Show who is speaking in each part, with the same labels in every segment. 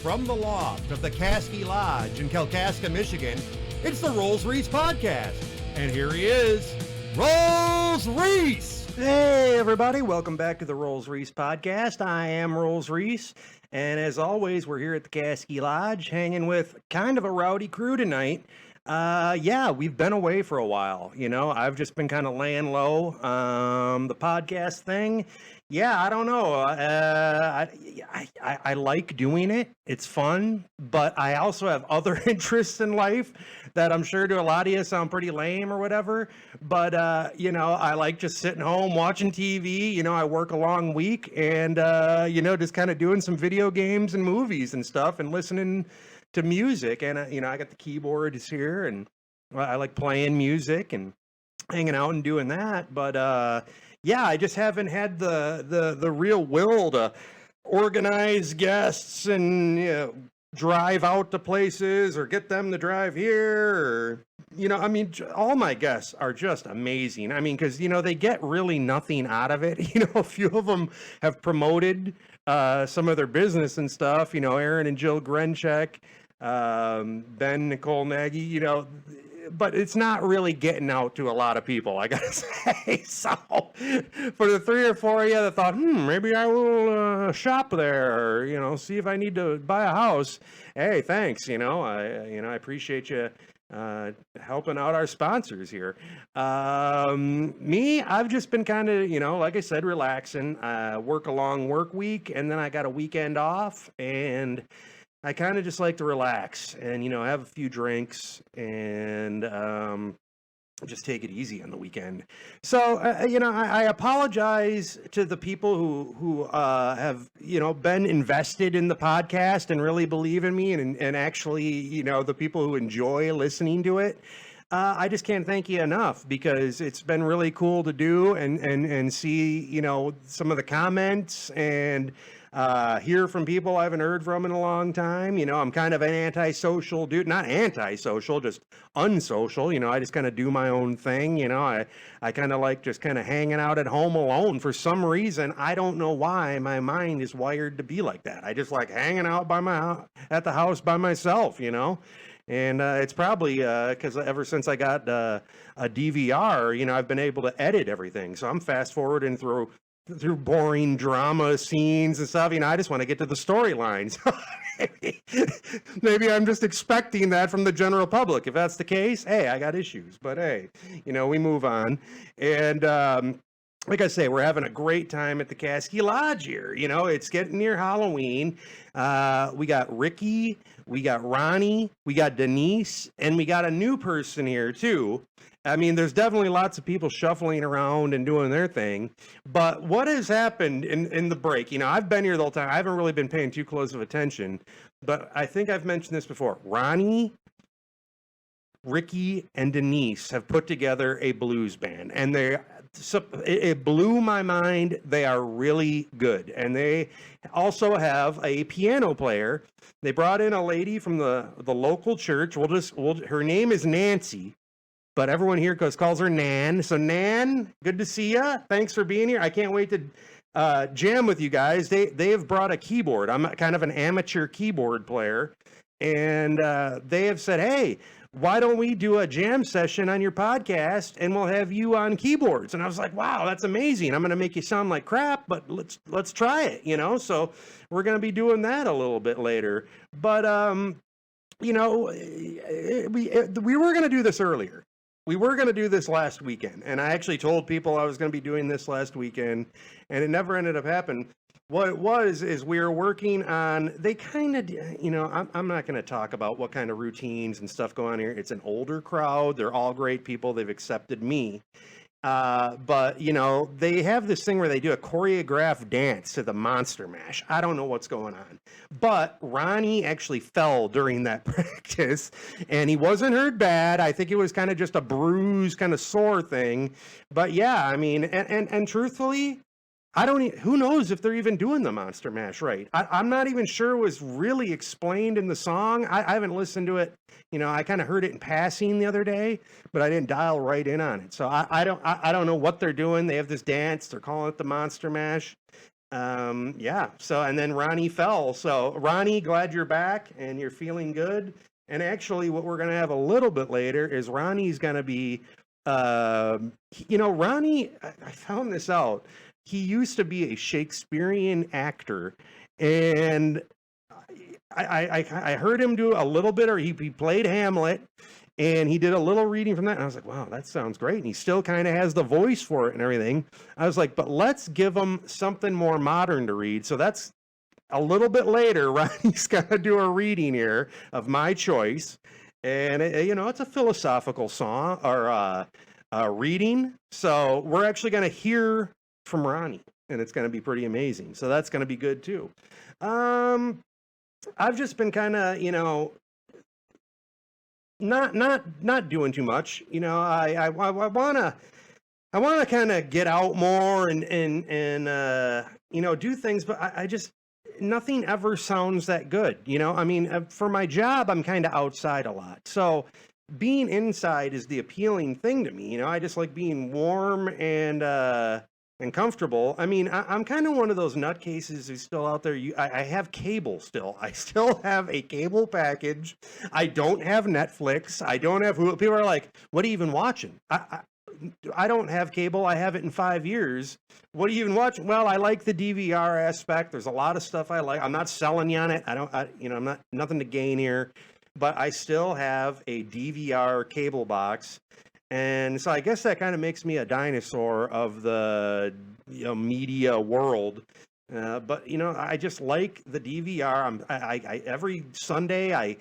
Speaker 1: From the loft of the Kaski Lodge in Kalkaska, Michigan, it's the Rollsreece podcast. And here he is, Rollsreece!
Speaker 2: Hey everybody, welcome back to the Rollsreece podcast. I am Rollsreece, and as always, we're here at the Kaski Lodge hanging with kind of a rowdy crew tonight. We've been away for a while. I've just been kind of laying low. The podcast thing, I don't know. I like doing it. It's fun, but I also have other interests in life that I'm sure to a lot of you sound pretty lame or whatever. But, I like just sitting home watching TV. I work a long week and, just kind of doing some video games and movies and stuff and listening to music. And, I got the keyboards here and I like playing music and hanging out and doing that. But, I just haven't had the real will to organize guests and, drive out to places or get them to drive here or, all my guests are just amazing. Because, they get really nothing out of it. A few of them have promoted some of their business and stuff, Aaron and Jill Grenchek, Ben, Nicole Nagy, but it's not really getting out to a lot of people, I gotta say. So for the 3 or 4 of you that thought, maybe I will shop there or, see if I need to buy a house. Hey, thanks. I appreciate you helping out our sponsors here. Me, I've just been kind of, like I said, relaxing, work a long work week, and then I got a weekend off, and I kind of just like to relax and, have a few drinks and just take it easy on the weekend. So, I apologize to the people who have, been invested in the podcast and really believe in me and actually, the people who enjoy listening to it. I just can't thank you enough because it's been really cool to do and see, some of the comments and hear from people I haven't heard from in a long time. I'm kind of an antisocial dude, not antisocial, just unsocial. I just kind of do my own thing. I kind of like just kind of hanging out at home alone for some reason. I don't know why my mind is wired to be like that. I just like hanging out at the house by myself, And it's probably because ever since I got a DVR, I've been able to edit everything. So I'm fast forwarding through boring drama scenes and stuff. I just want to get to the storylines. Maybe I'm just expecting that from the general public. If that's the case, hey, I got issues. But hey, we move on. And like I say, we're having a great time at the Kaski Lodge here. It's getting near Halloween. We got Ricky, we got Ronnie, we got Denise, and we got a new person here too. There's definitely lots of people shuffling around and doing their thing. But what has happened in the break? I've been here the whole time. I haven't really been paying too close of attention. But I think I've mentioned this before. Ronnie, Ricky, and Denise have put together a blues band. And it blew my mind. They are really good. And they also have a piano player. They brought in a lady from the local church. Her name is Nancy. But everyone here calls her Nan. So Nan, good to see you. Thanks for being here. I can't wait to jam with you guys. They have brought a keyboard. I'm kind of an amateur keyboard player. And they have said, hey, why don't we do a jam session on your podcast and we'll have you on keyboards? And I was like, wow, that's amazing. I'm going to make you sound like crap, but let's try it, So we're going to be doing that a little bit later. But, we were going to do this earlier. We were going to do this last weekend, and I actually told people I was going to be doing this last weekend, and it never ended up happening. What it was is we were working on, they kind of, I'm not going to talk about what kind of routines and stuff go on here. It's an older crowd. They're all great people. They've accepted me. But, they have this thing where they do a choreographed dance to the Monster Mash. I don't know what's going on. But Ronnie actually fell during that practice, and he wasn't hurt bad. I think it was kind of just a bruise, kind of sore thing. But yeah, and truthfully, who knows if they're even doing the Monster Mash right. I'm not even sure it was really explained in the song. I haven't listened to it. I kind of heard it in passing the other day, but I didn't dial right in on it. So I don't know what they're doing. They have this dance. They're calling it the Monster Mash. Yeah. So, and then Ronnie fell. So, Ronnie, glad you're back and you're feeling good. And actually, what we're going to have a little bit later is Ronnie's going to be, Ronnie, I found this out. He used to be a Shakespearean actor, and I heard him do a little bit, or he played Hamlet, and he did a little reading from that. And I was like, wow, that sounds great. And he still kind of has the voice for it and everything. I was like, but let's give him something more modern to read. So that's a little bit later. Ronnie's going to do a reading here of my choice. And, it's a philosophical song or reading. So we're actually going to hear from Ronnie, and it's going to be pretty amazing. So that's going to be good too. I've just been kind of, not doing too much. I wanna kind of get out more and do things, but I just nothing ever sounds that good. I mean, for my job, I'm kind of outside a lot, so being inside is the appealing thing to me. I just like being warm and comfortable. I mean, I'm kind of one of those nutcases who's still out there. I have cable still. I still have a cable package. I don't have Netflix. I don't have Hulu. People are like, what are you even watching? I don't have cable. I haven't in 5 years. What are you even watching? Well, I like the DVR aspect. There's a lot of stuff I like. I'm not selling you on it. I'm not, nothing to gain here, but I still have a DVR cable box. And so I guess that kind of makes me a dinosaur of the media world. But I just like the DVR. I every Sunday I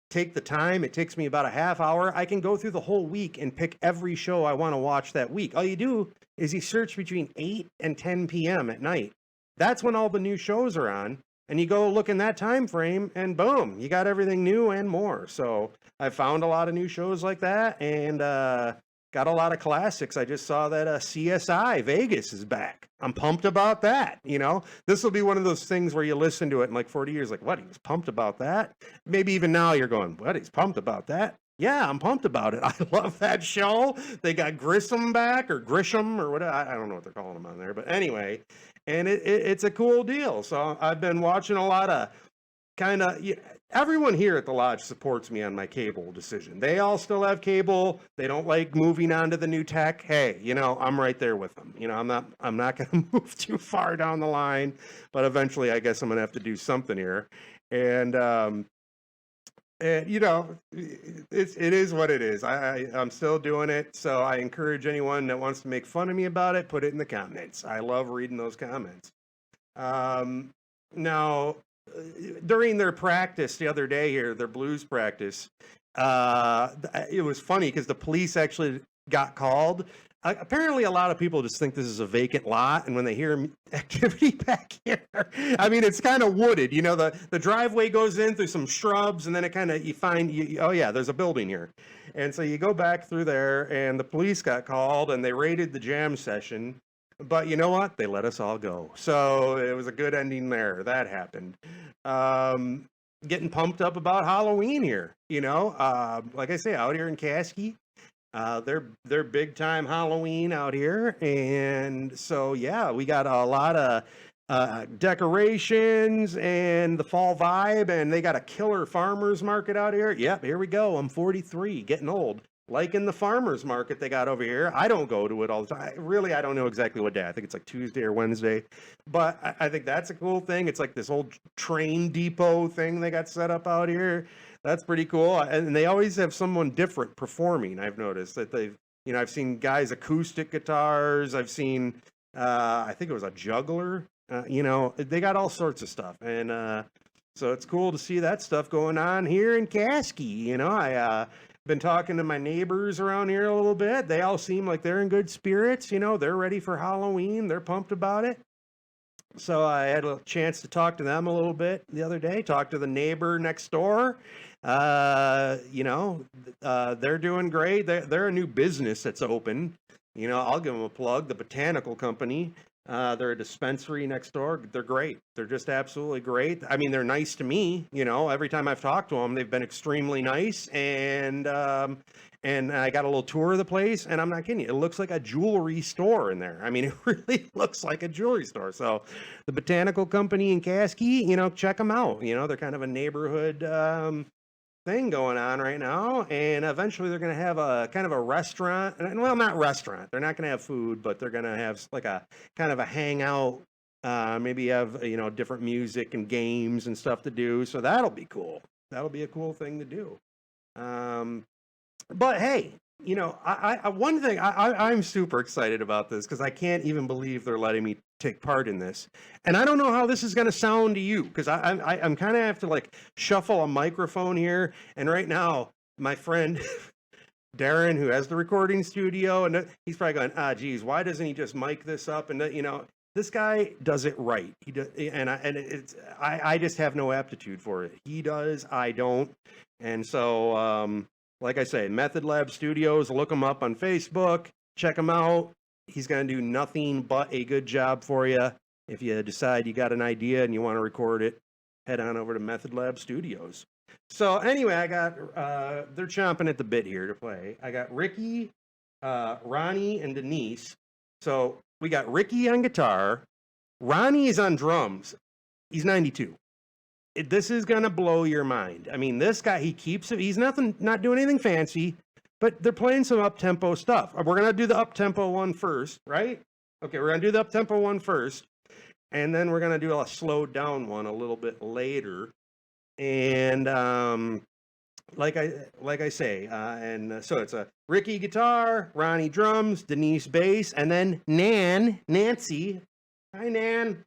Speaker 2: take the time. It takes me about a half hour. I can go through the whole week and pick every show I want to watch that week. All you do is you search between 8 and 10 p.m. at night. That's when all the new shows are on. And you go look in that time frame, and boom, you got everything new and more. So I found a lot of new shows like that, and got a lot of classics. I just saw that CSI Vegas is back. I'm pumped about that. This will be one of those things where you listen to it in like 40 years, like, what? He was pumped about that? Maybe even now you're going, what? He's pumped about that? Yeah, I'm pumped about it. I love that show. They got Grissom back, or Grisham, or whatever. I don't know what they're calling him on there, but anyway. And it's a cool deal. So I've been watching a lot of everyone here at the lodge supports me on my cable decision. They all still have cable. They don't like moving on to the new tech. Hey, I'm right there with them. I'm not going to move too far down the line, but eventually I guess I'm going to have to do something here. And it is what it is. I'm still doing it, so I encourage anyone that wants to make fun of me about it, put it in the comments. I love reading those comments. Now, during their practice the other day here, their blues practice, it was funny because the police actually got called. Apparently, a lot of people just think this is a vacant lot, and when they hear activity back here, I mean, it's kind of wooded. The driveway goes in through some shrubs, and then it kind of, you find, oh yeah, there's a building here. And so you go back through there, and the police got called, and they raided the jam session. But you know what? They let us all go. So it was a good ending there. That happened. Getting pumped up about Halloween here, like I say, out here in Kaski. They're big time Halloween out here, and so yeah, we got a lot of decorations and the fall vibe, and they got a killer farmers market out here. Yep, here we go. I'm 43, getting old. Liking the farmers market they got over here. I don't go to it all the time. Really, I don't know exactly what day. I think it's like Tuesday or Wednesday, but I think that's a cool thing. It's like this old train depot thing they got set up out here. That's pretty cool. And they always have someone different performing. I've noticed that I've seen guys acoustic guitars. I've seen, I think it was a juggler. They got all sorts of stuff. And so it's cool to see that stuff going on here in Kaski. I been talking to my neighbors around here a little bit. They all seem like they're in good spirits. They're ready for Halloween. They're pumped about it. So I had a chance to talk to them a little bit the other day, talk to the neighbor next door. They're doing great. They're a new business that's open. I'll give them a plug, the Botanical Company. They're a dispensary next door. They're great. They're just absolutely great. I mean, they're nice to me. You know, every time I've talked to them, they've been extremely nice. And I got a little tour of the place, and I'm not kidding you. It looks like a jewelry store in there. I mean, it really looks like a jewelry store. So the Botanical Company in Kaski, you know, check them out. You know, they're kind of a neighborhood thing going on right now, and eventually they're going to have a kind of a restaurant. Well, not restaurant, they're not going to have food, but they're going to have like a kind of a hangout, maybe have, you know, different music and games and stuff to do. So that'll be cool. That'll be a cool thing to do. But hey, you know, one thing I'm super excited about this, because I can't even believe they're letting me take part in this, and I don't know how this is going to sound to you, because I'm kind of have to like shuffle a microphone here, and right now my friend Darren, who has the recording studio, and he's probably going, geez, why doesn't he just mic this up? And you know, this guy does it right. He does, and I just have no aptitude for it. He does, I don't, and so like I say, Method Lab Studios, look him up on Facebook, check him out. He's going to do nothing but a good job for you. If you decide you got an idea and you want to record it, head on over to Method Lab Studios. So anyway, I got, they're chomping at the bit here to play. I got Ricky, Ronnie, and Denise. So we got Ricky on guitar. Ronnie is on drums. He's 92. This is going to blow your mind. I mean, this guy, he keeps it. He's not doing anything fancy, but they're playing some up-tempo stuff. We're going to do the up-tempo one first, right? Okay, we're going to do the up-tempo one first, and then we're going to do a slowed down one a little bit later. And like I say, so it's a Ricky guitar, Ronnie drums, Denise bass, and then Nancy, hi Nan,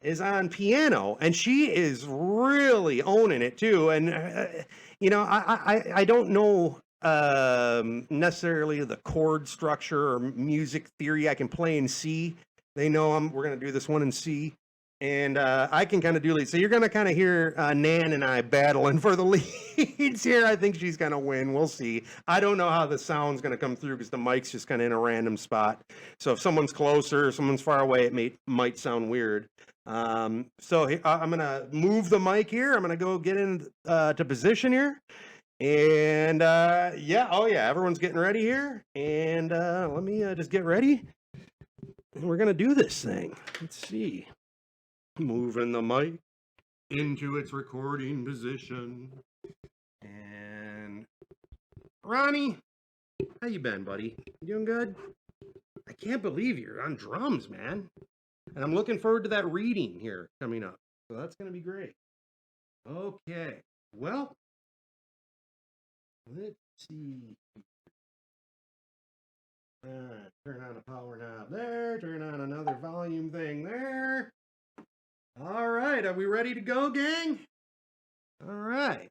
Speaker 2: is on piano, and she is really owning it too. And you know, I don't know necessarily the chord structure or music theory. I can play in C. They know we're gonna do this one in C, and I can kind of do lead. So you're gonna kind of hear Nan and I battling for the leads here. I think she's gonna win. We'll see. I don't know how the sound's gonna come through because the mic's just kind of in a random spot. So if someone's closer, someone's far away, it might sound weird. So I'm gonna move the mic here. I'm gonna go get in to position here, and yeah, oh yeah, everyone's getting ready here, and let me just get ready, and we're gonna do this thing. Let's see, moving the mic into its recording position, and Ronnie, how you been, buddy? You doing good? I can't believe you're on drums, man. And I'm looking forward to that reading here coming up. So that's going to be great. Okay. Well, let's see. Turn on a power knob there. Turn on another volume thing there. All right. Are we ready to go, gang? All right.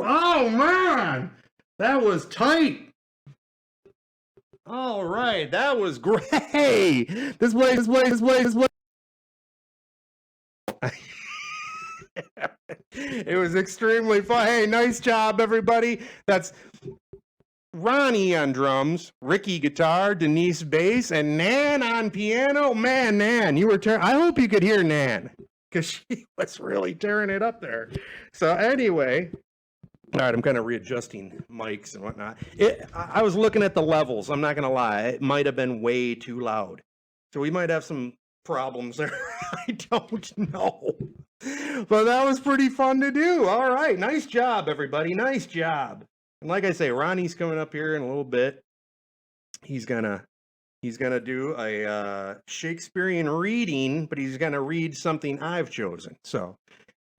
Speaker 2: Oh man, that was tight. All right, that was great. This way. It was extremely fun. Hey, nice job, everybody. That's Ronnie on drums, Ricky guitar, Denise bass, and Nan on piano. Man, Nan, you were I hope you could hear Nan, because she was really tearing it up there. So anyway, all right, I'm kind of readjusting mics and whatnot. I was looking at the levels. I'm not going to lie. It might have been way too loud. So we might have some problems there. I don't know. But that was pretty fun to do. All right. Nice job, everybody. Nice job. And like I say, Ronnie's coming up here in a little bit. He's gonna do a Shakespearean reading, but he's gonna read something I've chosen. So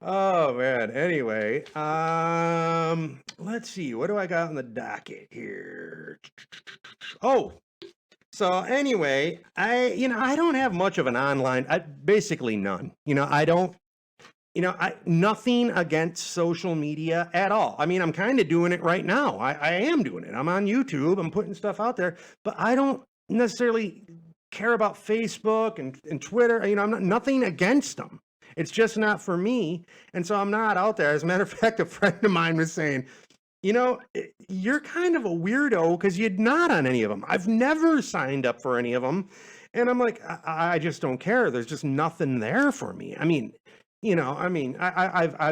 Speaker 2: oh man. Anyway, let's see. What do I got on the docket here? Oh, so anyway, I don't have much of an online. Basically none. Nothing against social media at all. I mean, I'm kind of doing it right now. I am doing it. I'm on YouTube. I'm putting stuff out there, but I don't necessarily care about Facebook and Twitter. I'm nothing against them. It's just not for me. And so I'm not out there. As a matter of fact, a friend of mine was saying, you're kind of a weirdo because you're not on any of them. I've never signed up for any of them. And I'm like, I just don't care. There's just nothing there for me. I've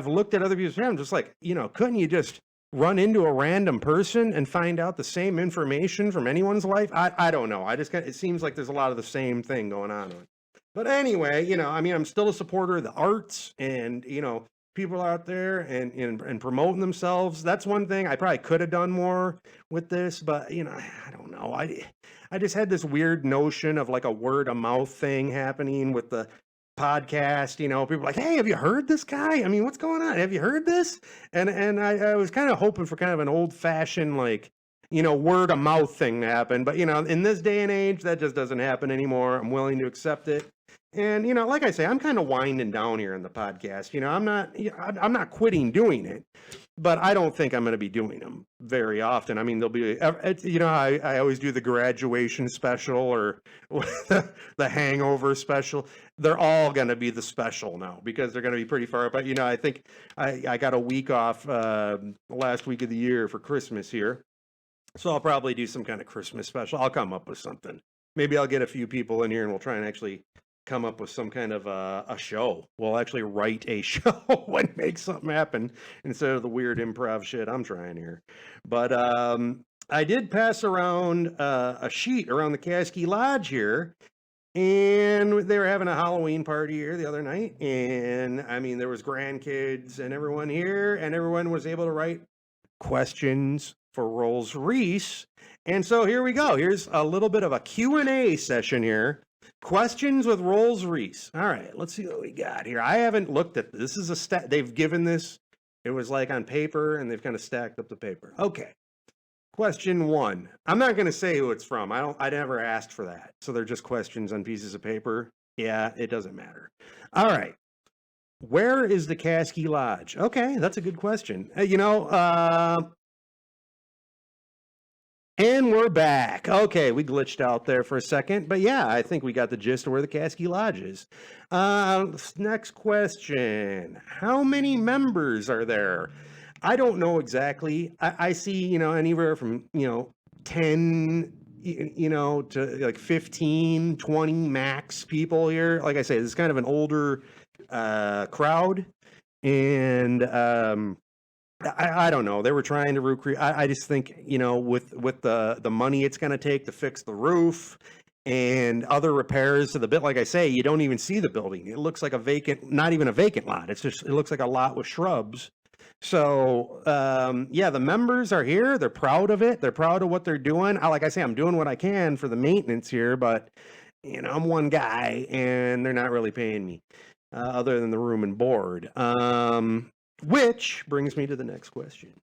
Speaker 2: looked at other people's channels, just like, couldn't you just run into a random person and find out the same information from anyone's life? I don't know. It seems like there's a lot of the same thing going on. But anyway, I'm still a supporter of the arts and, people out there and promoting themselves. That's one thing I probably could have done more with this, but I don't know. I just had this weird notion of like a word of mouth thing happening with the podcast. People are like, hey, have you heard this guy? I mean, what's going on? Have you heard this? And I was kind of hoping for kind of an old fashioned, like, word of mouth thing to happen. But, in this day and age, that just doesn't happen anymore. I'm willing to accept it. And, like I say, I'm kind of winding down here in the podcast. I'm not quitting doing it, but I don't think I'm going to be doing them very often. I mean, there'll be, I always do the graduation special or the hangover special. They're all going to be the special now because they're going to be pretty far. But, I think I got a week off last week of the year for Christmas here. So I'll probably do some kind of Christmas special. I'll come up with something. Maybe I'll get a few people in here and we'll try and actually come up with some kind of a show. We'll actually write a show and make something happen instead of the weird improv shit I'm trying here. But I did pass around a sheet around the Kaski Lodge here, and they were having a Halloween party here the other night. And there was grandkids and everyone here, and everyone was able to write questions for Rollsreece. And so here we go. Here's a little bit of a Q&A session here. Questions with Rollsreece. All right, let's see what we got here. I haven't looked at this. This is a stat. They've given this. It was like on paper, and they've kind of stacked up the paper. Okay. Question 1. I'm not going to say who it's from. I never asked for that. So they're just questions on pieces of paper. Yeah, it doesn't matter. All right. Where is the Kaski Lodge? Okay, that's a good question. And we're back. Okay, we glitched out there for a second, but yeah, I think we got the gist of where the Kaski Lodge is. Next question. How many members are there? I don't know exactly. I see, anywhere from, 10, to like 15, 20 max people here. Like I say, this is kind of an older crowd. And I don't know. They were trying to recreate. I just think, with the money it's going to take to fix the roof and other repairs to the bit, like I say, you don't even see the building. It looks like not even a vacant lot. It looks like a lot with shrubs. So, the members are here. They're proud of it. They're proud of what they're doing. Like I say, I'm doing what I can for the maintenance here, but, I'm one guy and they're not really paying me other than the room and board. Which brings me to the next question.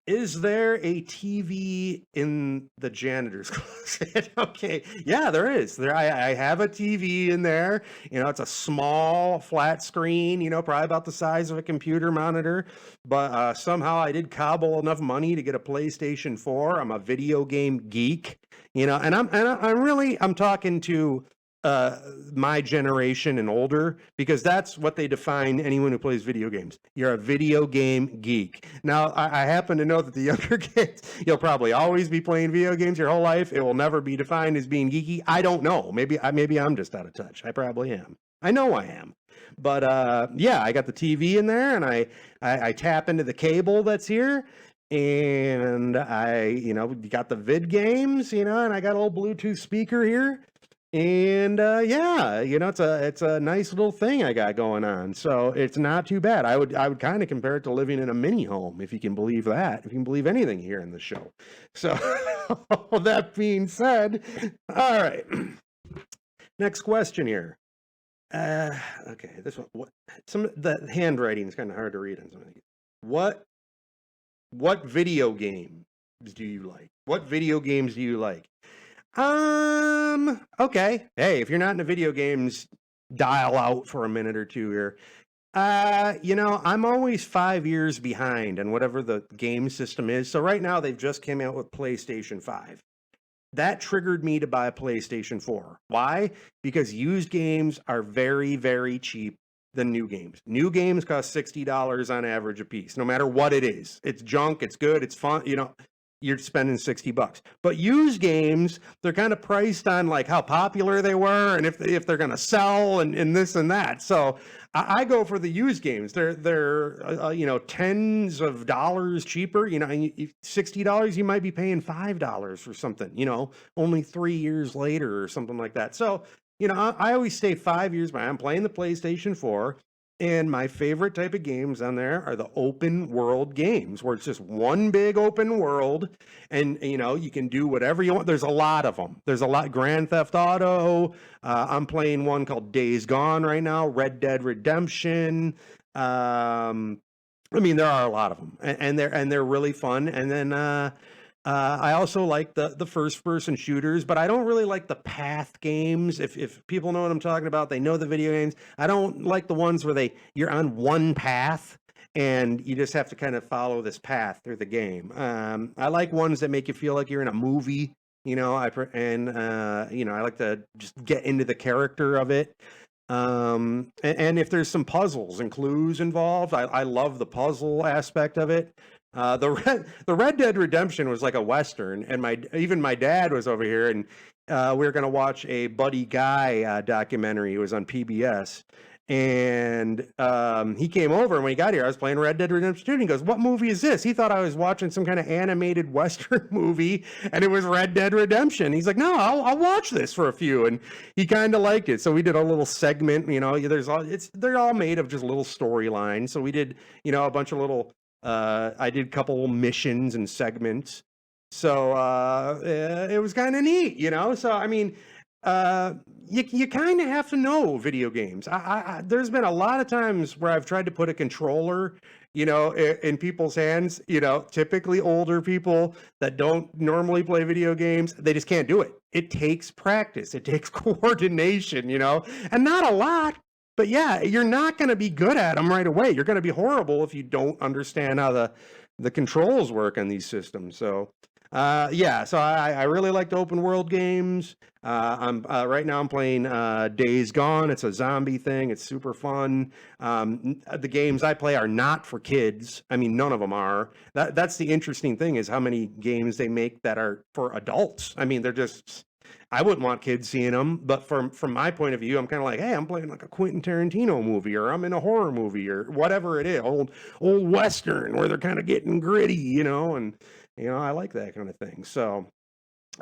Speaker 2: Is there a TV in the janitor's closet? Okay. Yeah, there is. I have a TV in there. It's a small flat screen, probably about the size of a computer monitor. But somehow I did cobble enough money to get a PlayStation 4. I'm a video game geek, and I'm talking to my generation and older, because that's what they define anyone who plays video games. You're a video game geek. Now, I happen to know that the younger kids, you'll probably always be playing video games your whole life. It will never be defined as being geeky. I don't know. Maybe I'm just out of touch. I probably am. I know I am. But I got the TV in there, and I tap into the cable that's here. And I, got the vid games, and I got a little Bluetooth speaker here. And it's a nice little thing I got going on. So it's not too bad. I would kind of compare it to living in a mini home, if you can believe that. If you can believe anything here in the show. So that being said, all right. Next question here. Okay, this one. The handwriting is kind of hard to read on some of these. What video games do you like? What video games do you like? Okay. Hey, if you're not into video games, dial out for a minute or two here. I'm always 5 years behind on whatever the game system is. So right now they've just came out with PlayStation 5. That triggered me to buy a PlayStation 4. Why? Because used games are very, very cheap than new games. New games cost $60 on average a piece, no matter what it is. It's junk, it's good, it's fun, you're spending $60. But used games, they're kind of priced on like how popular they were and if they're going to sell and this and that. So I go for the used games. They're tens of dollars cheaper. And $60, you might be paying $5 for something. Only 3 years later or something like that. So I always stay 5 years behind. I'm playing the PlayStation 4. And my favorite type of games on there are the open world games, where it's just one big open world and, you can do whatever you want. There's a lot of them. There's a lot. Grand Theft Auto. I'm playing one called Days Gone right now. Red Dead Redemption. There are a lot of them, and they're really fun. And then I also like the first person shooters, but I don't really like the path games. If people know what I'm talking about, they know the video games. I don't like the ones where you're on one path and you just have to kind of follow this path through the game. I like ones that make you feel like you're in a movie. I like to just get into the character of it. And if there's some puzzles and clues involved, I love the puzzle aspect of it. The Red Dead Redemption was like a Western, and my dad was over here, and we were going to watch a Buddy Guy documentary. It was on PBS, and he came over, and when he got here, I was playing Red Dead Redemption 2, and he goes, "What movie is this?" He thought I was watching some kind of animated Western movie, and it was Red Dead Redemption. He's like, "No, I'll watch this for a few," and he kind of liked it. So we did a little segment. They're all made of just little storylines. So we did a bunch of little. I did a couple missions and segments, so it was kind of neat, So you kind of have to know video games. There's been a lot of times where I've tried to put a controller, in people's hands. Typically older people that don't normally play video games, they just can't do it. It takes practice. It takes coordination, and not a lot. But yeah, you're not going to be good at them right away. You're going to be horrible if you don't understand how the controls work on these systems. So Yeah, so I really like the open world games. I'm right now I'm playing Days Gone. It's a zombie thing. It's super fun. The games I play are not for kids. I mean, none of them are. That's the interesting thing is how many games they make that are for adults. I mean, they're just. I wouldn't want kids seeing them, but from my point of view, I'm kind of like, hey, I'm playing like a Quentin Tarantino movie, or I'm in a horror movie, or whatever it is, old western where they're kind of getting gritty, and I like that kind of thing. So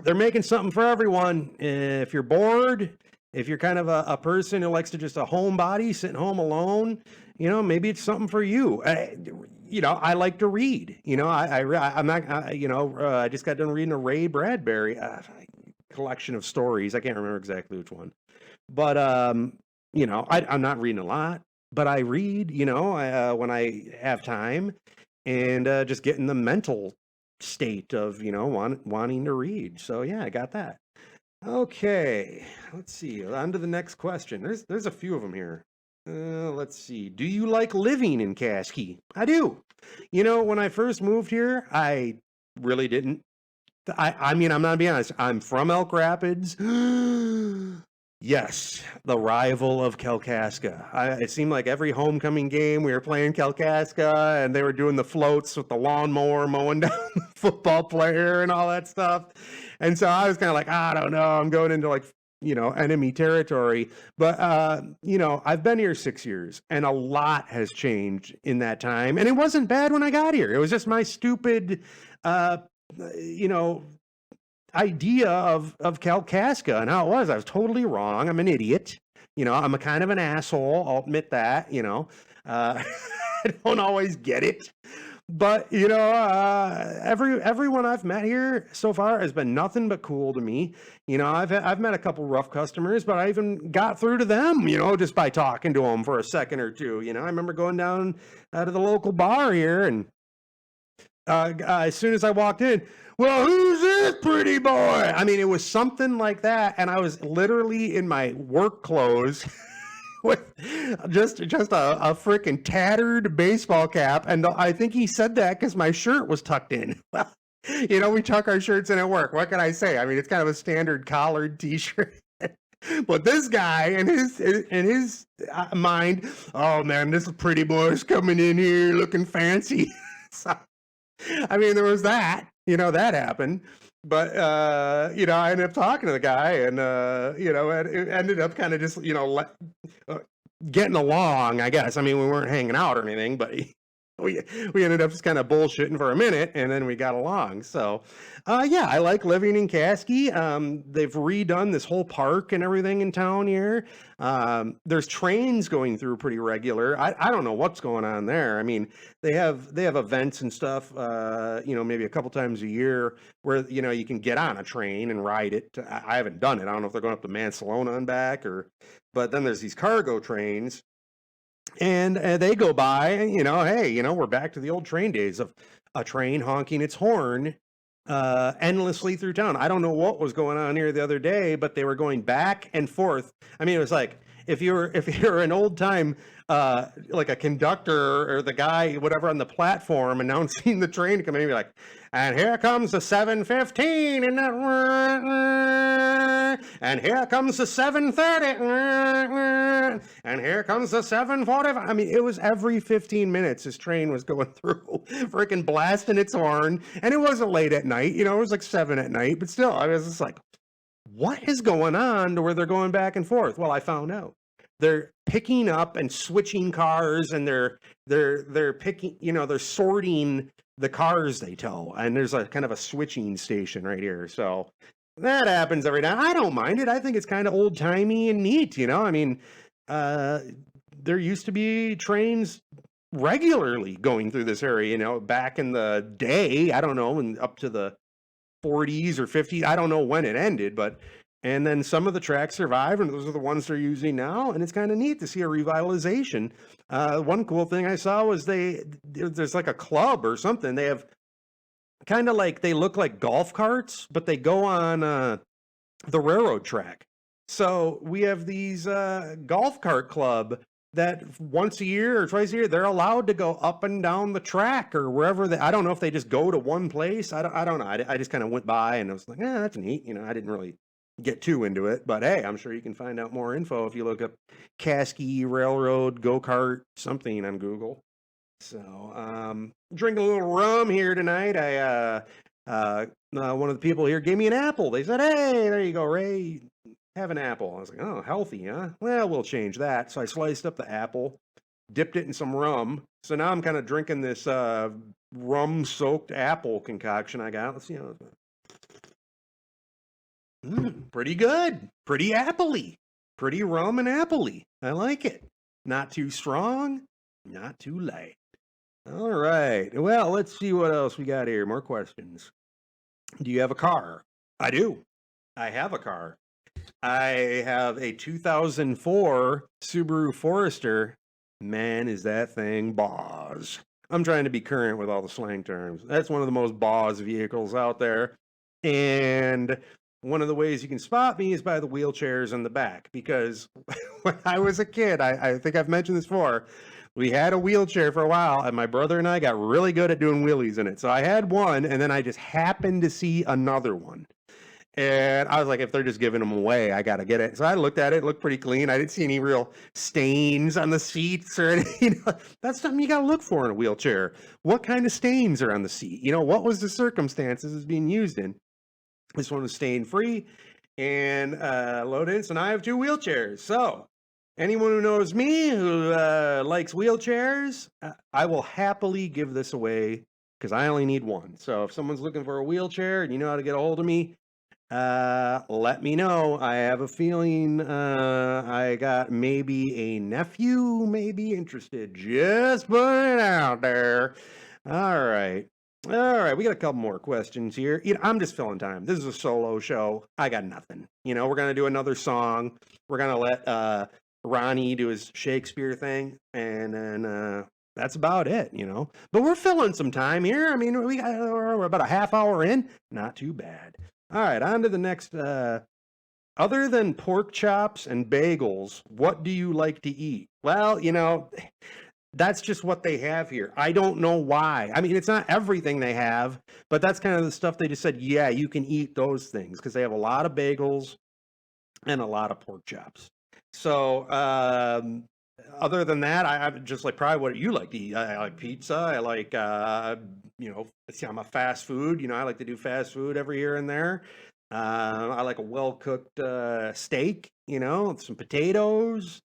Speaker 2: they're making something for everyone. If you're bored, if you're kind of a person who likes to just a homebody, sitting home alone, maybe it's something for you. I like to read. I'm not. I just got done reading a Ray Bradbury collection of stories. I can't remember exactly which one, but I'm not reading a lot, but I read. When I have time, and just getting the mental state of wanting to read. So yeah, I got that. Okay, let's see, on to the next question. There's a few of them here. Let's see, do you like living in Kaski? I do. When I first moved here, I really didn't. I mean, I'm not being honest, I'm from Elk Rapids. Yes, the rival of Kalkaska. It seemed like every homecoming game we were playing Kalkaska, and they were doing the floats with the lawnmower mowing down the football player and all that stuff. And so I was kind of like, I don't know, I'm going into like, enemy territory. But, I've been here 6 years, and a lot has changed in that time. And it wasn't bad when I got here. It was just my stupid, idea of Kalkaska and how it was. I was totally wrong. I'm an idiot. I'm a kind of an asshole. I'll admit that. I don't always get it, but everyone I've met here so far has been nothing but cool to me. I've met a couple rough customers, but I even got through to them. Just by talking to them for a second or two. I remember going down to the local bar here, and as soon as I walked in, well, who's this pretty boy? I mean, it was something like that, and I was literally in my work clothes with just a freaking tattered baseball cap, and I think he said that because my shirt was tucked in. Well, we tuck our shirts in at work. What can I say? I mean, it's kind of a standard collared T-shirt. But this guy, in his mind, oh man, this pretty boy's coming in here looking fancy. So, I mean, there was that. That happened. But, I ended up talking to the guy, and, it ended up kind of just, getting along, I guess. I mean, we weren't hanging out or anything, but we ended up just kind of bullshitting for a minute, and then we got along. So, yeah, I like living in Kaski. They've redone this whole park and everything in town here. There's trains going through pretty regular. I don't know what's going on there. I mean, they have events and stuff, maybe a couple times a year where, you can get on a train and ride it. I haven't done it. I don't know if they're going up to Mansalona and back, but then there's these cargo trains. And they go by, hey, we're back to the old train days of a train honking its horn endlessly through town. I don't know what was going on here the other day, but they were going back and forth. I mean, it was like if you're an old time like a conductor or the guy whatever on the platform announcing the train coming in, you're like, and here comes the 7:15 and and here comes the 7:30 and here comes the 7:45. I mean, it was every 15 minutes this train was going through, freaking blasting its horn, and it wasn't late at night. It was like 7 at night, but still, I was just like, what is going on to where they're going back and forth? Well, I found out. They're picking up and switching cars, and they're picking, they're sorting the cars they tow, and there's a kind of a switching station right here. So that happens every now. I don't mind it. I think it's kind of old timey and neat. I mean, there used to be trains regularly going through this area. Back in the day, I don't know, and up to the 40s or 50s. I don't know when it ended, but. And then some of the tracks survive, and those are the ones they're using now. And it's kind of neat to see a revitalization. One cool thing I saw was there's like a club or something. They have kind of like, they look like golf carts, but they go on the railroad track. So we have these golf cart club that once a year or twice a year, they're allowed to go up and down the track or wherever I don't know if they just go to one place. I don't know. I just kind of went by and I was like, yeah, that's neat. I didn't really get too into it, but hey, I'm sure you can find out more info if you look up Kaski Railroad Go-Kart something on Google. So, drinking a little rum here tonight. One of the people here gave me an apple. They said, hey, there you go, Ray. Have an apple. I was like, oh, healthy, huh? Well, we'll change that. So I sliced up the apple, dipped it in some rum. So now I'm kind of drinking this rum-soaked apple concoction I got. Let's see how pretty good. Pretty appley. Pretty rum and appley. I like it. Not too strong, not too light. All right. Well, let's see what else we got here. More questions. Do you have a car? I do. I have a car. I have a 2004 Subaru Forester. Man, is that thing boss. I'm trying to be current with all the slang terms. That's one of the most boss vehicles out there. And one of the ways you can spot me is by the wheelchairs in the back. Because when I was a kid, I think I've mentioned this before, we had a wheelchair for a while, and my brother and I got really good at doing wheelies in it. So I had one, and then I just happened to see another one. And I was like, if they're just giving them away, I got to get it. So I looked at it, looked pretty clean. I didn't see any real stains on the seats or anything. That's something you got to look for in a wheelchair. What kind of stains are on the seat? What was the circumstances it's being used in? This one was stain free and loaded in. So now I have 2 wheelchairs. So anyone who knows me, who likes wheelchairs, I will happily give this away because I only need one. So if someone's looking for a wheelchair and you know how to get a hold of me, let me know. I have a feeling I got maybe a nephew may be interested. Just put it out there. All right. We got a couple more questions here. I'm just filling time. This is a solo show. I got nothing. We're going to do another song. We're going to let Ronnie do his Shakespeare thing, and then that's about it, But we're filling some time here. I mean, we're about a half hour in. Not too bad. All right, on to the next. Other than pork chops and bagels, what do you like to eat? Well, that's just what they have here. I don't know why. I mean, it's not everything they have, but that's kind of the stuff they just said, yeah, you can eat those things because they have a lot of bagels and a lot of pork chops. So, other than that, I just like probably what you like to eat. I like pizza. I like, I'm a fast food. I like to do fast food every here and there. I like a well-cooked steak, some potatoes.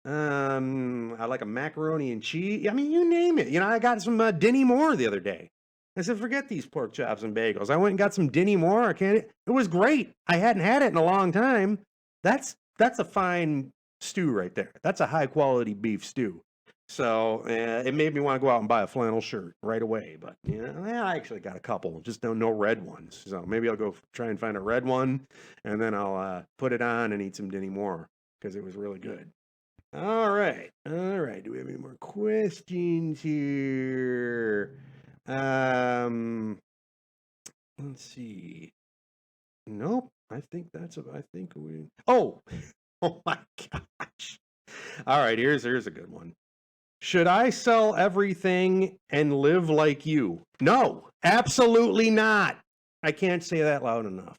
Speaker 2: I like a macaroni and cheese. I mean, you name it. I got some Dinny Moore the other day. I said, forget these pork chops and bagels. I went and got some Dinny Moore. It was great. I hadn't had it in a long time. That's a fine stew right there. That's a high quality beef stew. So it made me want to go out and buy a flannel shirt right away. But I actually got a couple, just no red ones. So maybe I'll go try and find a red one, and then I'll put it on and eat some Dinny Moore because it was really good. All right. Do we have any more questions here? Let's see. Nope. I think we. Oh my gosh. All right. Here's a good one. Should I sell everything and live like you? No, absolutely not. I can't say that loud enough.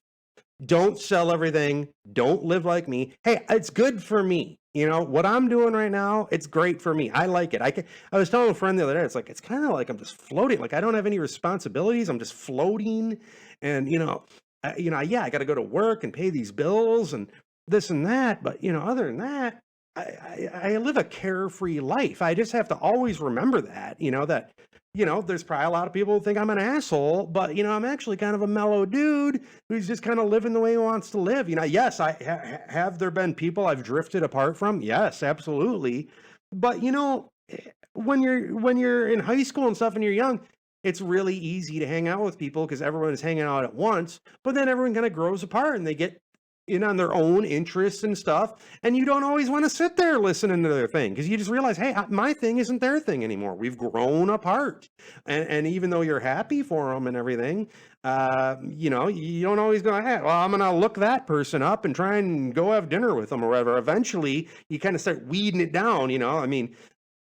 Speaker 2: Don't sell everything. Don't live like me. Hey, it's good for me. What I'm doing right now, it's great for me. I like it. I was telling a friend the other day, it's kind of like I'm just floating. Like I don't have any responsibilities. I'm just floating. And, I got to go to work and pay these bills and this and that. But, other than that, I live a carefree life. I just have to always remember that, there's probably a lot of people who think I'm an asshole, but, I'm actually kind of a mellow dude who's just kind of living the way he wants to live. Yes, have there been people I've drifted apart from? Yes, absolutely. But, when you're in high school and stuff and you're young, it's really easy to hang out with people because everyone is hanging out at once, but then everyone kind of grows apart and they get in on their own interests and stuff, and you don't always want to sit there listening to their thing because you just realize, hey, my thing isn't their thing anymore. We've grown apart, and even though you're happy for them and everything, you know, you don't always go, hey, well, I'm gonna look that person up and try and go have dinner with them or whatever. Eventually, you kind of start weeding it down. You know, I mean,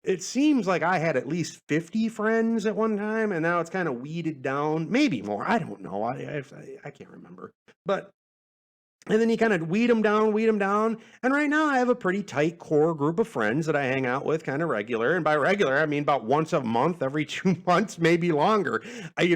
Speaker 2: it seems like I had at least 50 friends at one time, and now it's kind of weeded down, maybe more. I don't know. I can't remember, but. And then you kind of weed them down. And right now I have a pretty tight core group of friends that I hang out with kind of regular. And by regular, I mean about once a month, every 2 months, maybe longer. I'm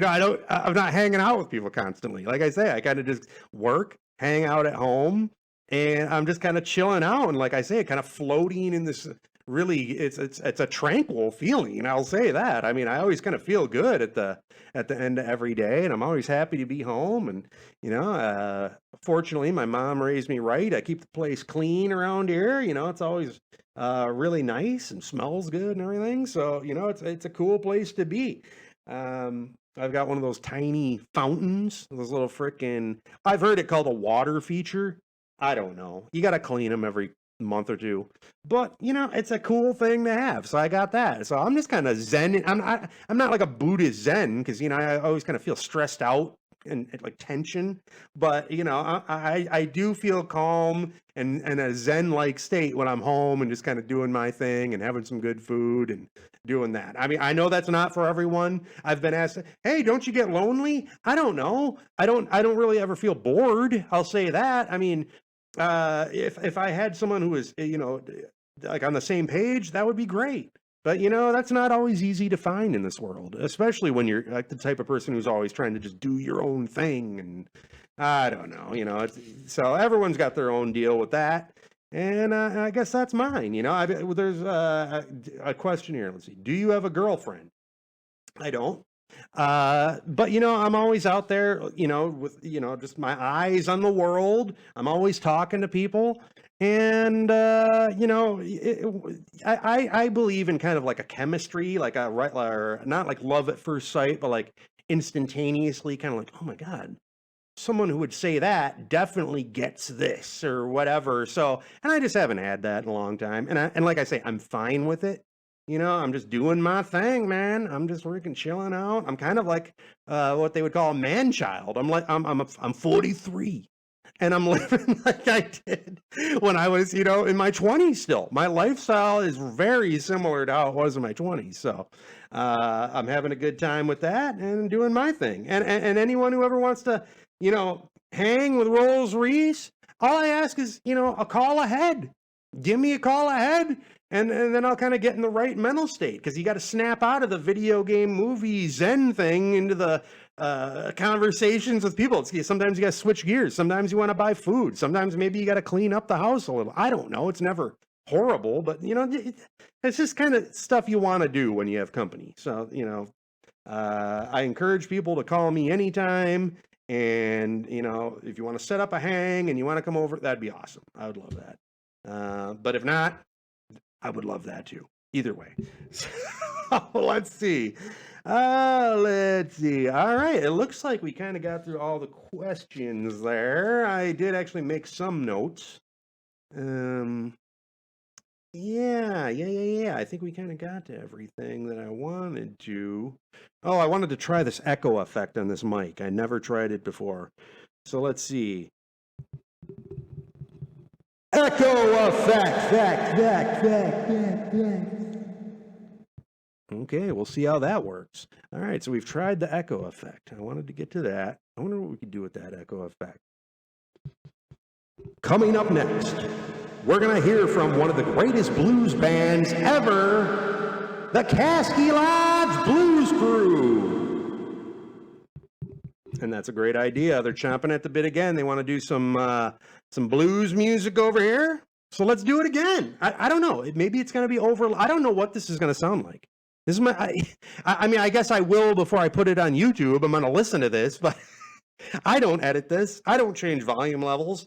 Speaker 2: not hanging out with people constantly. Like I say, I kind of just work, hang out at home, and I'm just kind of chilling out. And like I say, kind of floating in this really, it's a tranquil feeling. I'll say that. I mean, I always kind of feel good at the end of every day, and I'm always happy to be home. And you know, fortunately, my mom raised me right. I keep the place clean around here. You know, it's always really nice and smells good and everything. So you know, it's a cool place to be. I've got one of those tiny fountains, those little frickin'. I've heard it called a water feature. I don't know. You got to clean them every month or two, but you know, it's a cool thing to have. So I got that. So I'm just kind of zen. I'm not like a Buddhist zen, because you know, I always kind of feel stressed out and like tension, but you know, I do feel calm and a zen like state when I'm home and just kind of doing my thing and having some good food and doing that. I mean, I know that's not for everyone. I've been asked, hey, don't you get lonely? I don't know. I don't really ever feel bored, I'll say that. I mean, if I had someone who was, you know, like on the same page, that would be great. But you know, that's not always easy to find in this world, especially when you're like the type of person who's always trying to just do your own thing. And I don't know, you know, so everyone's got their own deal with that. And I guess that's mine. You know, there's a question here. Let's see. Do you have a girlfriend? I don't. But you know, I'm always out there, you know, with, you know, just my eyes on the world. I'm always talking to people, and you know, I believe in kind of like a chemistry, like or not like love at first sight, but like instantaneously, kind of like, oh my God, someone who would say that definitely gets this or whatever. So, and I just haven't had that in a long time, and like I say, I'm fine with it. You know, I'm just doing my thing, man. I'm just freaking chilling out. I'm kind of like what they would call a man child. I'm 43, and I'm living like I did when I was, you know, in my 20s still. My lifestyle is very similar to how it was in my 20s. So I'm having a good time with that and doing my thing. And anyone who ever wants to, you know, hang with Rollsreece, all I ask is, you know, a call ahead. Give me a call ahead. And then I'll kind of get in the right mental state, because you got to snap out of the video game movie Zen thing into the conversations with people. Sometimes you got to switch gears. Sometimes you want to buy food. Sometimes maybe you got to clean up the house a little. I don't know. It's never horrible, but you know, it's just kind of stuff you want to do when you have company. So, you know, I encourage people to call me anytime. And, you know, if you want to set up a hang and you want to come over, that'd be awesome. I would love that. But if not, I would love that too. Either way. So, let's see. Let's see. All right. It looks like we kind of got through all the questions there. I did actually make some notes. Yeah. I think we kind of got to everything that I wanted to. Oh, I wanted to try this echo effect on this mic. I never tried it before. So let's see. Echo effect. Okay, we'll see how that works. All right, so we've tried the echo effect. I wanted to get to that. I wonder what we could do with that echo effect. Coming up next, we're going to hear from one of the greatest blues bands ever, the Kaski Lodge Blues Crew. And that's a great idea. They're chomping at the bit again. They want to do some blues music over here. So let's do it again. I don't know. Maybe it's going to be over. I don't know what this is going to sound like. This is I mean, I guess I will before I put it on YouTube. I'm going to listen to this, but I don't edit this. I don't change volume levels.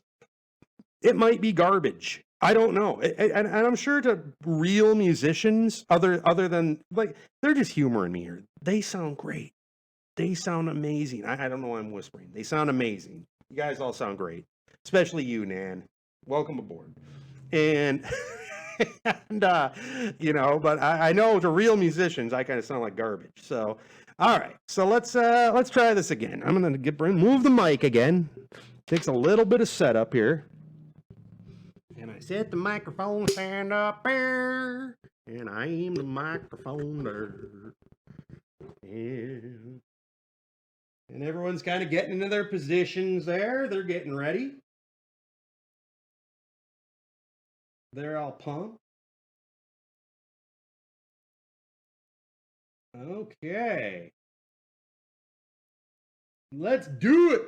Speaker 2: It might be garbage. I don't know. And I'm sure to real musicians, other than, like, they're just humoring me here. They sound great. They sound amazing. I don't know why I'm whispering. They sound amazing. You guys all sound great. especially you, Nan. Welcome aboard. And and you know, but I know to real musicians, I kind of sound like garbage. So, all right, so let's try this again. I'm gonna move the mic again. Takes a little bit of setup here. And I set the microphone stand up there, and I aim the microphone there. And everyone's kind of getting into their positions there. They're getting ready. They're all pumped. Okay. Let's do it.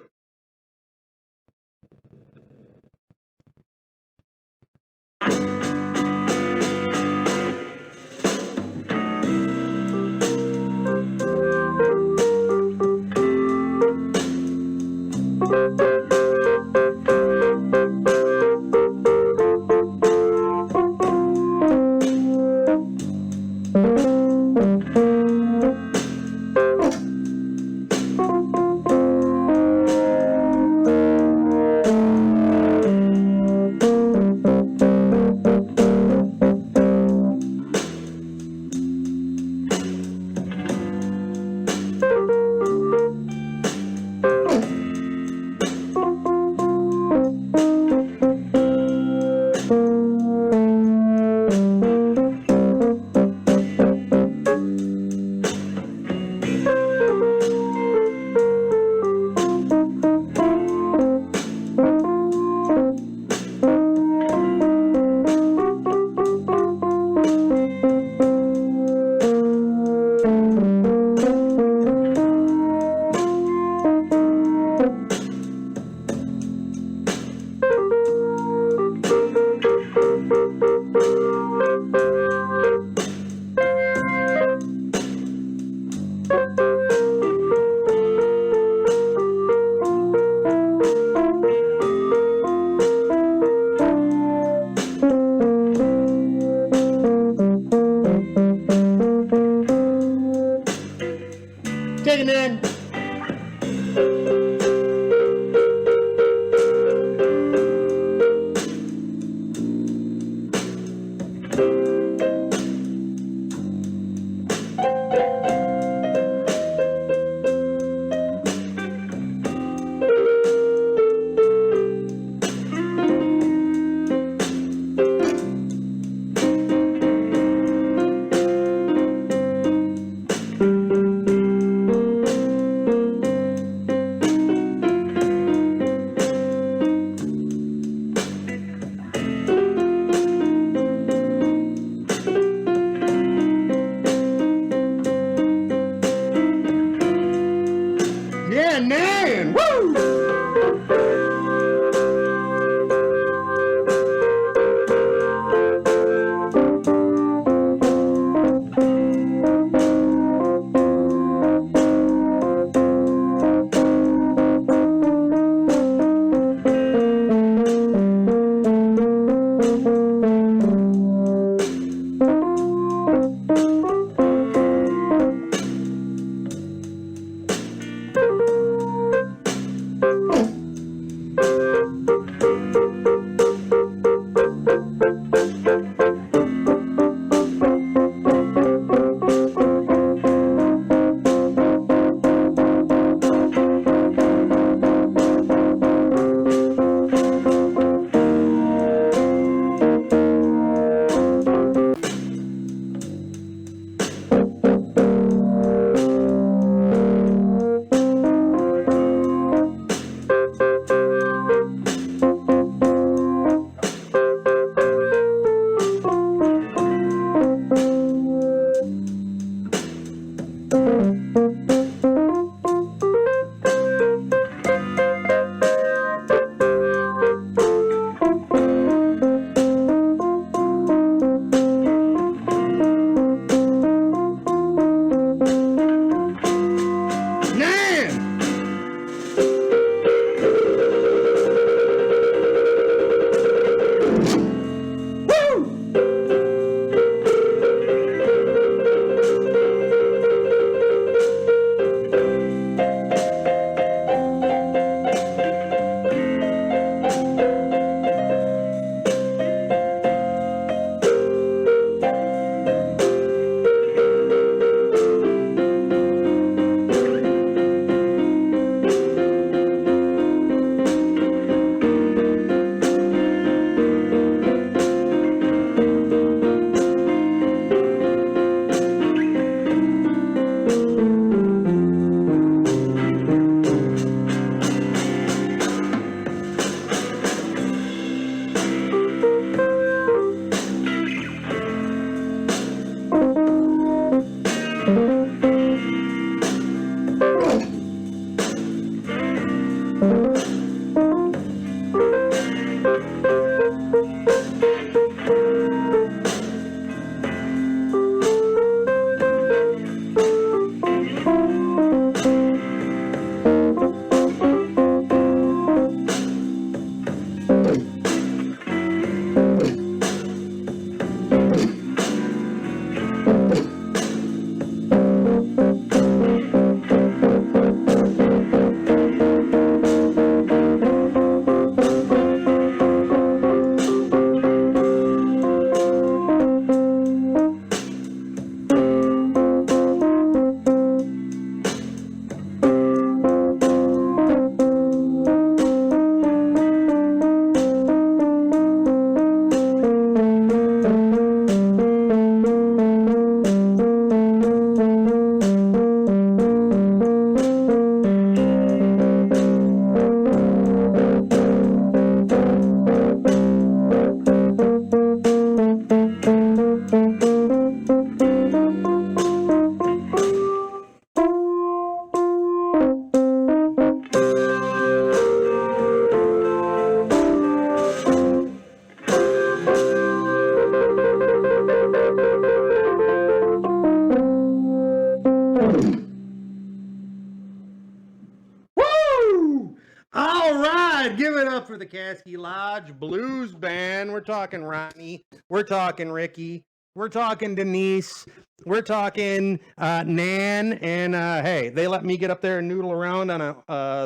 Speaker 2: right, give it up for the Kaski Lodge Blues Band. We're talking Ronnie. We're talking Ricky. We're talking Denise. We're talking Nan. And hey, they let me get up there and noodle around on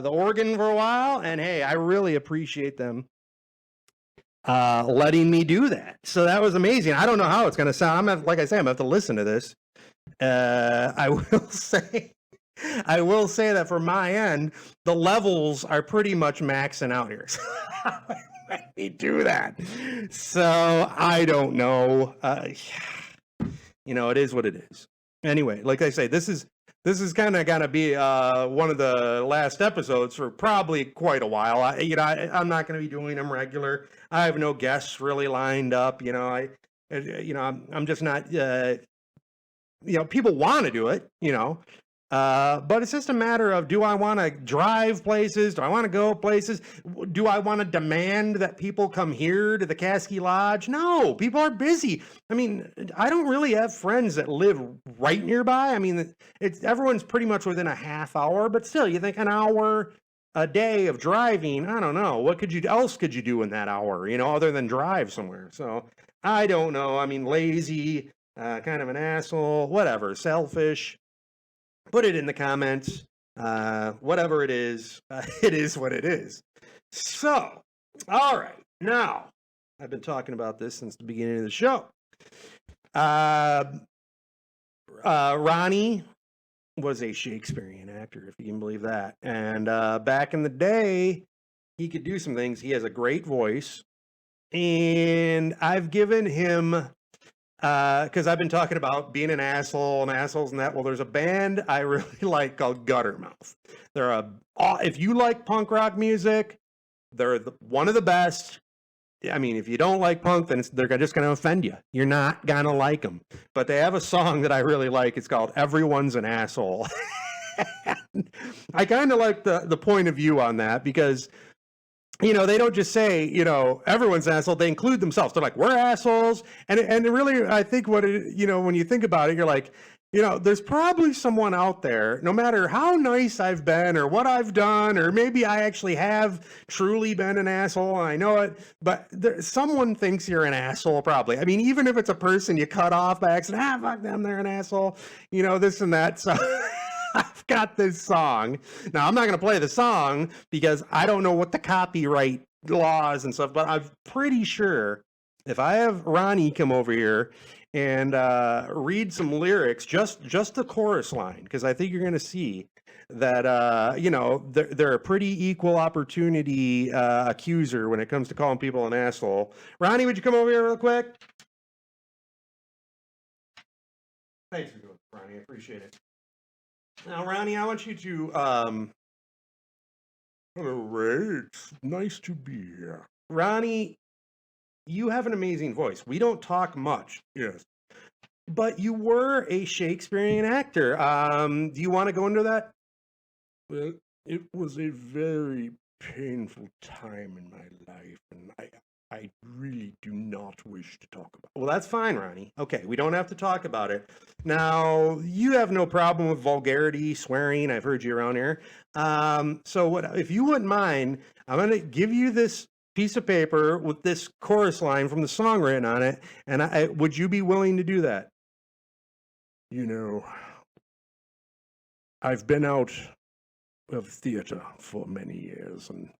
Speaker 2: the organ for a while. And hey, I really appreciate them letting me do that. So that was amazing. I don't know how it's going to sound. Like I say, I'm going to have to listen to this. I will say that for my end, the levels are pretty much maxing out here. Let me do that. So I don't know. It is what it is. Anyway, like I say, this is kind of gonna be one of the last episodes for probably quite a while. I'm not gonna be doing them regular. I have no guests really lined up. I'm just not. People want to do it, but it's just a matter of, do I want to drive places? Do I want to go places? Do I want to demand that people come here to the Kaski Lodge? No, people are busy. I mean, I don't really have friends that live right nearby. I mean, everyone's pretty much within a half hour, but still, you think an hour a day of driving, I don't know. What else could you do in that hour, other than drive somewhere? So I don't know. I mean, lazy, kind of an asshole, whatever, selfish. Put it in the comments. Whatever it is what it is. So, all right. Now, I've been talking about this since the beginning of the show. Ronnie was a Shakespearean actor, if you can believe that. And back in the day, he could do some things. He has a great voice. And I've given him... because I've been talking about being an asshole and assholes and that. Well, there's a band I really like called Guttermouth. If you like punk rock music, they're one of the best. I mean, if you don't like punk, then they're just going to offend you. You're not going to like them. But they have a song that I really like. It's called Everyone's an Asshole. I kind of like the point of view on that because... they don't just say, everyone's an asshole. They include themselves. They're like, we're assholes. And really, I think when you think about it, you're like, there's probably someone out there, no matter how nice I've been or what I've done, or maybe I actually have truly been an asshole. And I know it, but someone thinks you're an asshole probably. I mean, even if it's a person you cut off by accident, fuck them, they're an asshole, this and that. So... I've got this song. Now, I'm not going to play the song because I don't know what the copyright laws and stuff, but I'm pretty sure if I have Ronnie come over here and read some lyrics, just the chorus line, because I think you're going to see that, they're a pretty equal opportunity accuser when it comes to calling people an asshole. Ronnie, would you come over here real quick? Thanks for doing it, Ronnie. I appreciate it. Now, Ronnie, I want you to, hello, Ray. It's nice to be here. Ronnie, you have an amazing voice. We don't talk much. Yes. But you were a Shakespearean actor. Do you want to go into that? Well, it was a very painful time in my life, and I really do not wish to talk about it. Well, that's fine, Ronnie. Okay, we don't have to talk about it. Now, you have no problem with vulgarity, swearing. I've heard you around here. So if you wouldn't mind, I'm going to give you this piece of paper with this chorus line from the song written on it, and would you be willing to do that? I've been out of theater for many years, and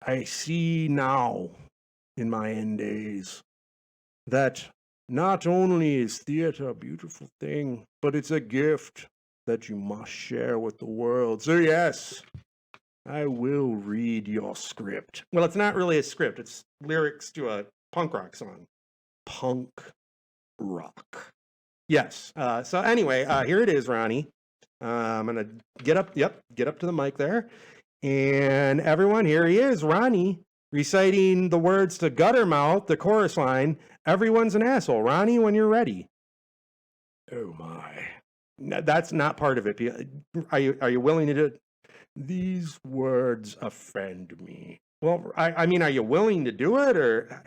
Speaker 2: I see now, in my end days, that not only is theater a beautiful thing, but it's a gift that you must share with the world. So yes, I will read your script. Well, it's not really a script. It's lyrics to a punk rock song. Punk rock. Yes. So anyway, here it is, Ronnie. I'm going to get up to the mic there. And everyone, here he is, Ronnie, reciting the words to Guttermouth, the chorus line, Everyone's an Asshole. Ronnie, when you're ready. Oh, my. That's not part of it. Are you willing to do it? These words offend me. Well, I mean, are you willing to do it, or?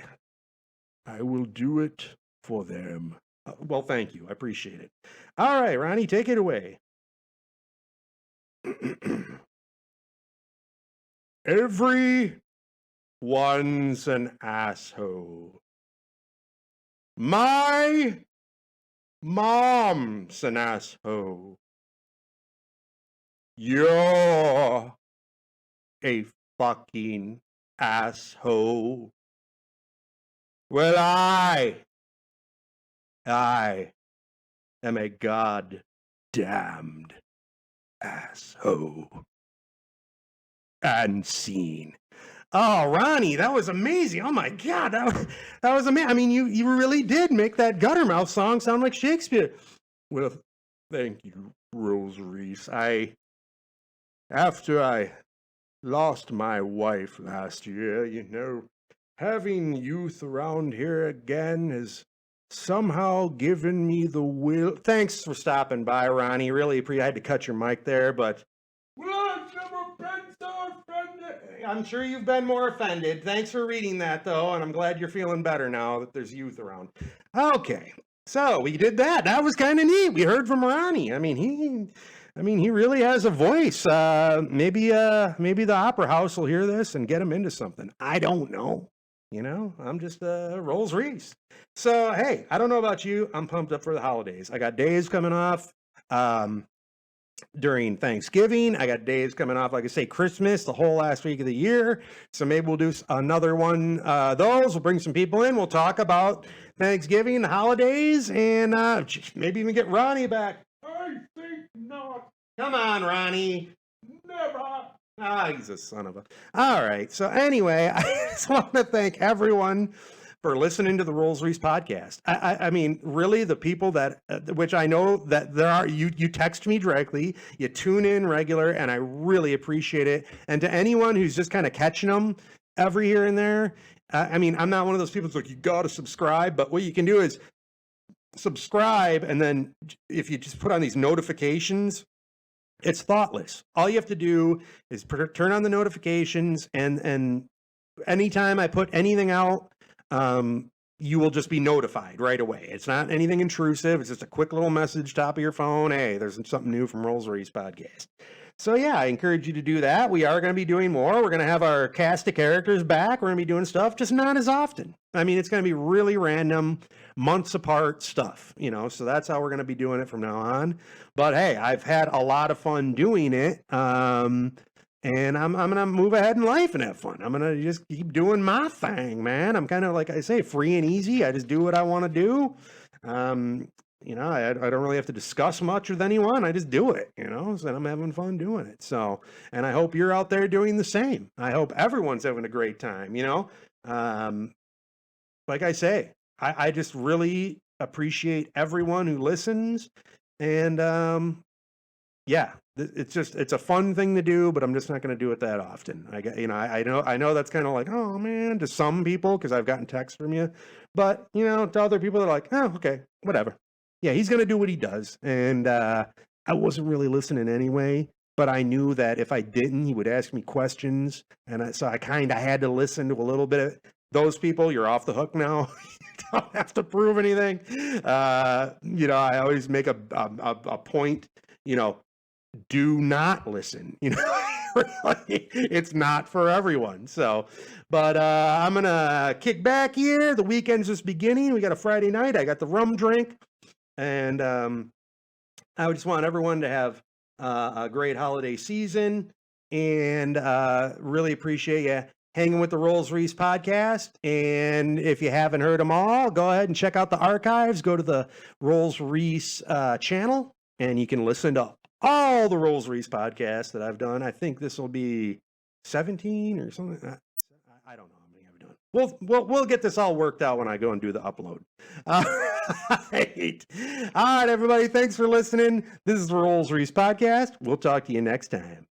Speaker 2: I will do it for them. Well, thank you. I appreciate it. All right, Ronnie, take it away. Everyone's an asshole. My mom's an asshole. You're a fucking asshole. Well, I am a goddamned asshole. And scene. Oh, Ronnie, that was amazing. Oh my God, that was amazing. I mean, you really did make that Guttermouth song sound like Shakespeare. Well, thank you, Rollsreece. After I lost my wife last year, having youth around here again has somehow given me the will. Thanks for stopping by, Ronnie. Really appreciate. I had to cut your mic there, but well, I've never been so offended. I'm sure you've been more offended. Thanks for reading that, though, and I'm glad you're feeling better now that there's youth around. Okay, so we did that. That was kind of neat. We heard from Ronnie. I mean, he really has a voice. Maybe the Opera House will hear this and get him into something. I don't know. I'm just Rollsreece. So, hey, I don't know about you. I'm pumped up for the holidays. I got days coming off during Thanksgiving. I got days coming off, like I say, Christmas, the whole last week of the year. So maybe we'll do another one those. We'll bring some people in. We'll talk about Thanksgiving, the holidays, and maybe even get Ronnie back. I think not. Come on, Ronnie. Never. He's a son of a... All right. So anyway, I just want to thank everyone for listening to the Rollsreece podcast. I mean, really, the people that, which I know that there are, you text me directly, you tune in regular, and I really appreciate it. And to anyone who's just kind of catching them every here and there, I mean, I'm not one of those people that's like, you got to subscribe, but what you can do is subscribe, and then if you just put on these notifications, it's thoughtless. All you have to do is turn on the notifications, and anytime I put anything out, you will just be notified right away. It's not anything intrusive. It's just a quick little message top of your phone. Hey, there's something new from Rollsreece podcast. So yeah, I encourage you to do that. We are going to be doing more. We're going to have our cast of characters back. We're going to be doing stuff, just not as often. I mean, it's going to be really random, months apart stuff, so that's how we're going to be doing it from now on. But hey, I've had a lot of fun doing it. And I'm going to move ahead in life and have fun. I'm going to just keep doing my thing, man. I'm kind of, like I say, free and easy. I just do what I want to do. I don't really have to discuss much with anyone. I just do it, so I'm having fun doing it. So, and I hope you're out there doing the same. I hope everyone's having a great time, like I say, I just really appreciate everyone who listens. And, yeah, it's a fun thing to do, but I'm just not going to do it that often. I know that's kind of like, oh man, to some people, because I've gotten texts from you, but to other people, they're like, oh, okay, whatever. Yeah, he's going to do what he does. And I wasn't really listening anyway, but I knew that if I didn't, he would ask me questions. And so I kind of had to listen to a little bit of those people. You're off the hook now. You don't have to prove anything. I always make a point, do not listen. It's not for everyone. So, but I'm going to kick back here. The weekend's just beginning. We got a Friday night. I got the rum drink. And I just want everyone to have a great holiday season, and really appreciate you hanging with the Rollsreece podcast. And if you haven't heard them all, go ahead and check out the archives. Go to the Rollsreece channel, and you can listen to all the Rollsreece podcasts that I've done. I think this will be 17 or something. I don't know how many I've done. We'll get this all worked out when I go and do the upload. All right, everybody. Thanks for listening. This is the Rollsreece podcast. We'll talk to you next time.